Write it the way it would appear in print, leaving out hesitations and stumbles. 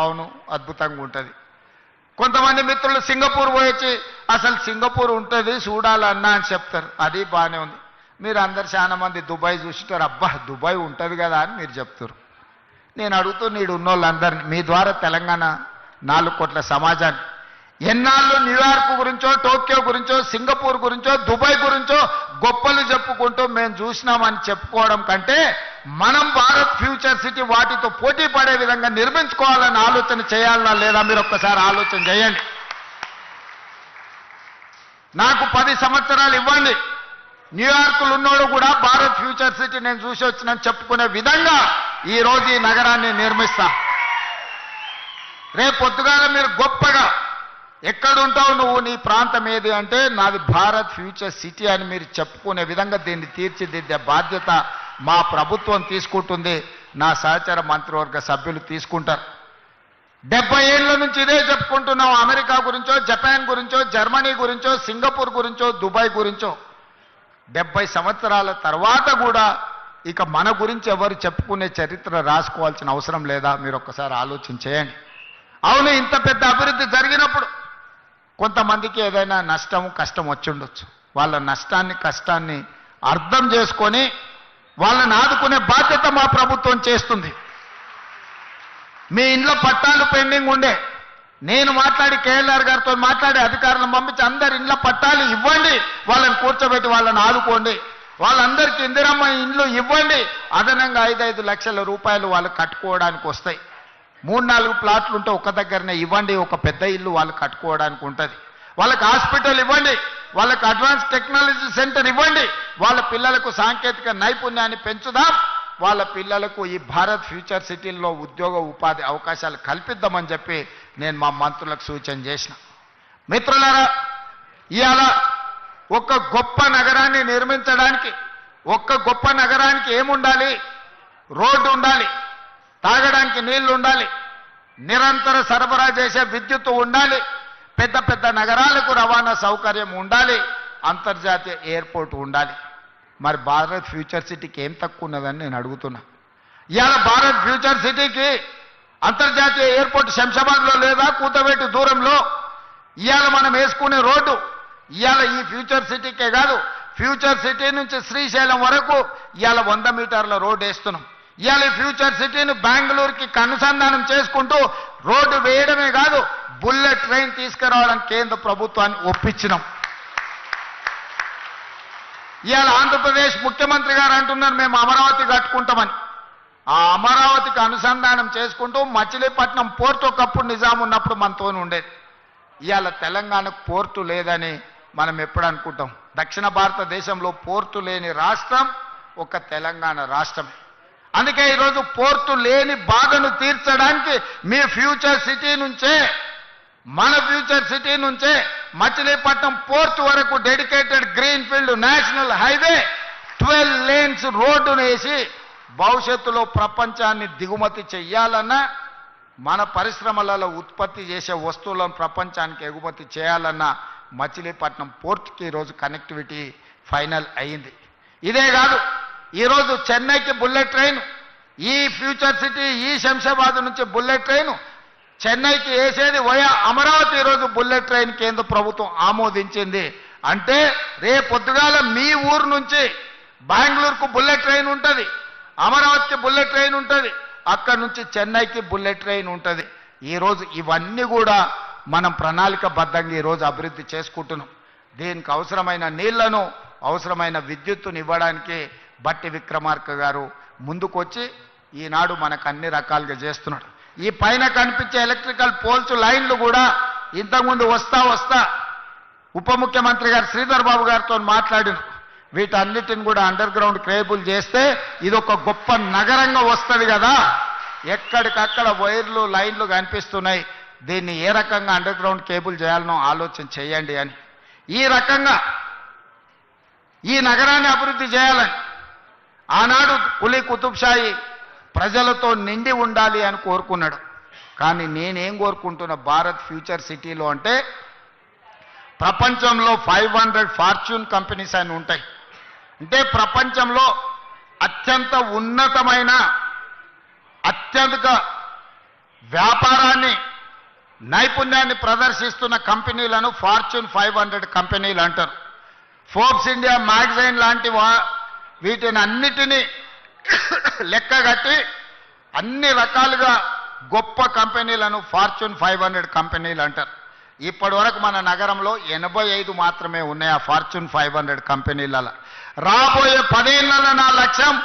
అవును అద్భుతంగా ఉంటుంది. కొంతమంది మిత్రులు సింగపూర్ పోయొచ్చి అసలు సింగపూర్ ఉంటుంది చూడాలన్నా అని చెప్తారు, అది బాగానే ఉంది. మీరు అందరు చాలా మంది దుబాయ్ చూసిటారు, అబ్బా దుబాయ్ ఉంటుంది కదా అని మీరు చెప్తారు. నేను అడుగుతూ నీడు ఉన్నోళ్ళందరినీ మీ ద్వారా తెలంగాణ 4 కోట్ల సమాజాన్ని ఎన్నాళ్ళు న్యూయార్క్ గురించో టోక్యో గురించో సింగపూర్ గురించో దుబాయ్ గురించో గొప్పలు చెప్పుకుంటూ మేము చూసినామని చెప్పుకోవడం కంటే మనం భారత్ ఫ్యూచర్ సిటీ వాటితో పోటీ పడే విధంగా నిర్మించుకోవాలని ఆలోచన చేయాలన్నా లేదా మీరు ఒక్కసారి ఆలోచన చేయండి. నాకు 10 సంవత్సరాలు ఇవ్వండి, న్యూయార్క్లో ఉన్నోడు కూడా భారత్ ఫ్యూచర్ సిటీ నేను చూసి వచ్చినని చెప్పుకునే విధంగా ఈరోజు ఈ నగరాన్ని నిర్మిస్తా. రేపు పొద్దుగాల మీరు గొప్పగా ఎక్కడుంటావు నువ్వు, నీ ప్రాంతం ఏది అంటే నాది భారత్ ఫ్యూచర్ సిటీ అని మీరు చెప్పుకునే విధంగా దీన్ని తీర్చిదిద్దే బాధ్యత మా ప్రభుత్వం తీసుకుంటుంది, నా సహచర మంత్రివర్గ సభ్యులు తీసుకుంటారు. 70 ఏళ్ల నుంచి ఇదే చెప్పుకుంటున్నాం. అమెరికా గురించో జపాన్ గురించో జర్మనీ గురించో సింగపూర్ గురించో దుబాయ్ గురించో 70 సంవత్సరాల తర్వాత కూడా ఇక మన గురించి ఎవరు చెప్పుకునే చరిత్ర రాసుకోవాల్సిన అవసరం లేదా మీరు ఒక్కసారి ఆలోచన చేయండి. అవును, ఇంత పెద్ద అభివృద్ధి జరిగినప్పుడు కొంతమందికి ఏదైనా నష్టం కష్టం వచ్చి ఉండొచ్చు. వాళ్ళ నష్టాన్ని కష్టాన్ని అర్థం చేసుకొని వాళ్ళని ఆదుకునే బాధ్యత మా ప్రభుత్వం చేస్తుంది. మీ ఇంట్లో పట్టాలు పెండింగ్ ఉండే నేను మాట్లాడి కేఎల్ఆర్ గారితో మాట్లాడి అధికారులను పంపించి అందరి ఇండ్ల పట్టాలు ఇవ్వండి, వాళ్ళని కూర్చోబెట్టి వాళ్ళని ఆదుకోండి, వాళ్ళందరికీ ఇందిరమ్మ ఇండ్లు ఇవ్వండి, అదనంగా 5-5 లక్షల రూపాయలు వాళ్ళు కట్టుకోవడానికి వస్తాయి. 3-4 ప్లాట్లు ఉంటే ఒక దగ్గరనే ఇవ్వండి, ఒక పెద్ద ఇల్లు వాళ్ళు కట్టుకోవడానికి ఉంటుంది. వాళ్ళకి హాస్పిటల్ ఇవ్వండి, వాళ్ళకి అడ్వాన్స్ టెక్నాలజీ సెంటర్ ఇవ్వండి, వాళ్ళ పిల్లలకు సాంకేతిక నైపుణ్యాన్ని పెంచుదాం, వాళ్ళ పిల్లలకు ఈ భారత్ ఫ్యూచర్ సిటీల్లో ఉద్యోగ ఉపాధి అవకాశాలు కల్పిద్దామని చెప్పి నేను మా మంత్రులకు సూచన చేసిన. మిత్రులారా, ఇవాళ ఒక గొప్ప నగరాన్ని నిర్మించడానికి ఒక్క గొప్ప నగరానికి ఏముండాలి? రోడ్డు ఉండాలి, తాగడానికి నీళ్లు ఉండాలి, నిరంతర సరఫరా చేసే విద్యుత్తు ఉండాలి, పెద్ద పెద్ద నగరాలకు రవాణా సౌకర్యం ఉండాలి, అంతర్జాతీయ ఎయిర్పోర్ట్ ఉండాలి. మరి భారత్ ఫ్యూచర్ సిటీకి ఏం తక్కువ ఉన్నదని నేను అడుగుతున్నా. ఇవాళ భారత్ ఫ్యూచర్ సిటీకి అంతర్జాతీయ ఎయిర్పోర్ట్ శంషాబాద్లో లేదా కూతవేటు దూరంలో ఇవాళ మనం వేసుకునే రోడ్డు ఇవాళ ఈ ఫ్యూచర్ సిటీకే కాదు, ఫ్యూచర్ సిటీ నుంచి శ్రీశైలం వరకు ఇవాళ 100 మీటర్ల రోడ్డు వేస్తున్నాం. ఇవాళ ఈ ఫ్యూచర్ సిటీని బెంగళూరుకి అనుసంధానం చేసుకుంటూ రోడ్డు వేయడమే కాదు, బుల్లెట్ ట్రైన్ తీసుకురావడానికి కేంద్ర ప్రభుత్వాన్ని ఒప్పించినాం. ఇవాళ ఆంధ్రప్రదేశ్ ముఖ్యమంత్రి గారు అంటున్నారు మేము అమరావతి కట్టుకుంటామని. ఆ అమరావతికి అనుసంధానం చేసుకుంటూ మచిలీపట్నం పోర్టు ఒకప్పుడు నిజాం ఉన్నప్పుడు మనతో ఉండేది. ఇవాళ తెలంగాణకు పోర్టు లేదని మనం ఎప్పుడు అనుకుంటాం. దక్షిణ భారతదేశంలో పోర్టు లేని రాష్ట్రం ఒక తెలంగాణ రాష్ట్రమే. అందుకే ఈరోజు పోర్టు లేని బాధను తీర్చడానికి మీ ఫ్యూచర్ సిటీ నుంచే మన ఫ్యూచర్ సిటీ నుంచే మచిలీపట్నం పోర్టు వరకు dedicated green field national highway 12 lanes రోడ్డును వేసి భవిష్యత్తులో ప్రపంచాన్ని దిగుమతి చెయ్యాలన్నా మన పరిశ్రమలలో ఉత్పత్తి చేసే వస్తువులను ప్రపంచానికి ఎగుమతి చేయాలన్నా మచిలీపట్నం పోర్టుకి ఈరోజు కనెక్టివిటీ ఫైనల్ అయింది. ఇదే కాదు, ఈరోజు చెన్నైకి బుల్లెట్ ట్రైన్, ఈ ఫ్యూచర్ సిటీ ఈ శంషాబాద్ నుంచి బుల్లెట్ ట్రైన్ చెన్నైకి వేసేది వయా అమరావతి ఈరోజు బుల్లెట్ ట్రైన్ కేంద్ర ప్రభుత్వం ఆమోదించింది. అంటే రేపొద్దుగాల మీ ఊరు నుంచి బెంగళూరుకు బుల్లెట్ ట్రైన్ ఉంటుంది, అమరావతికి బుల్లెట్ ట్రైన్ ఉంటుంది, అక్కడి నుంచి చెన్నైకి బుల్లెట్ ట్రైన్ ఉంటుంది. ఈరోజు ఇవన్నీ కూడా మనం ప్రణాళికబద్ధంగా ఈరోజు అభివృద్ధి చేసుకుంటున్నాం. దీనికి అవసరమైన నీళ్లను అవసరమైన విద్యుత్తును ఇవ్వడానికి బట్టి విక్రమార్క గారు ముందుకొచ్చి ఈనాడు మనకు అన్ని రకాలుగా చేస్తున్నాడు. ఈ పైన కనిపించే ఎలక్ట్రికల్ పోల్స్ లైన్లు కూడా ఇంతకుముందు వస్తా ఉప ముఖ్యమంత్రి గారు శ్రీధర్ బాబు గారితో మాట్లాడిన వీటన్నిటిని కూడా అండర్ గ్రౌండ్ కేబుల్ చేస్తే ఇది ఒక గొప్ప నగరంగా వస్తుంది కదా. ఎక్కడికక్కడ వైర్లు లైన్లు కనిపిస్తున్నాయి, దీన్ని ఏ రకంగా అండర్ గ్రౌండ్ కేబుల్ చేయాలనో ఆలోచన చేయండి అని. ఈ రకంగా ఈ నగరాన్ని అభివృద్ధి చేయాలని ఆనాడు కులీ కుతుబ్షాయి ప్రజలతో నిండి ఉండాలి అని కోరుకున్నాడు. కానీ నేనేం కోరుకుంటున్నా భారత్ ఫ్యూచర్ సిటీలో అంటే ప్రపంచంలో 500 ఫార్చ్యూన్ కంపెనీస్ అని ఉంటాయి. అంటే ప్రపంచంలో అత్యంత ఉన్నతమైన అత్యధిక వ్యాపారాన్ని నైపుణ్యాన్ని ప్రదర్శిస్తున్న కంపెనీలను ఫార్చ్యూన్ 500 కంపెనీలు అంటారు. ఫోర్బ్స్ ఇండియా మ్యాగజైన్ లాంటి వీటిని అన్నిటినీ లెక్కగట్టి అన్ని రకాలుగా గొప్ప కంపెనీలను ఫార్చ్యూన్ 500 కంపెనీలు అంటారు. ఇప్పటి వరకు మన నగరంలో 85 మాత్రమే ఉన్నాయి ఆ ఫార్చ్యూన్ 500 కంపెనీలలో. రాబోయే 10 ఏళ్లలో నా లక్ష్యం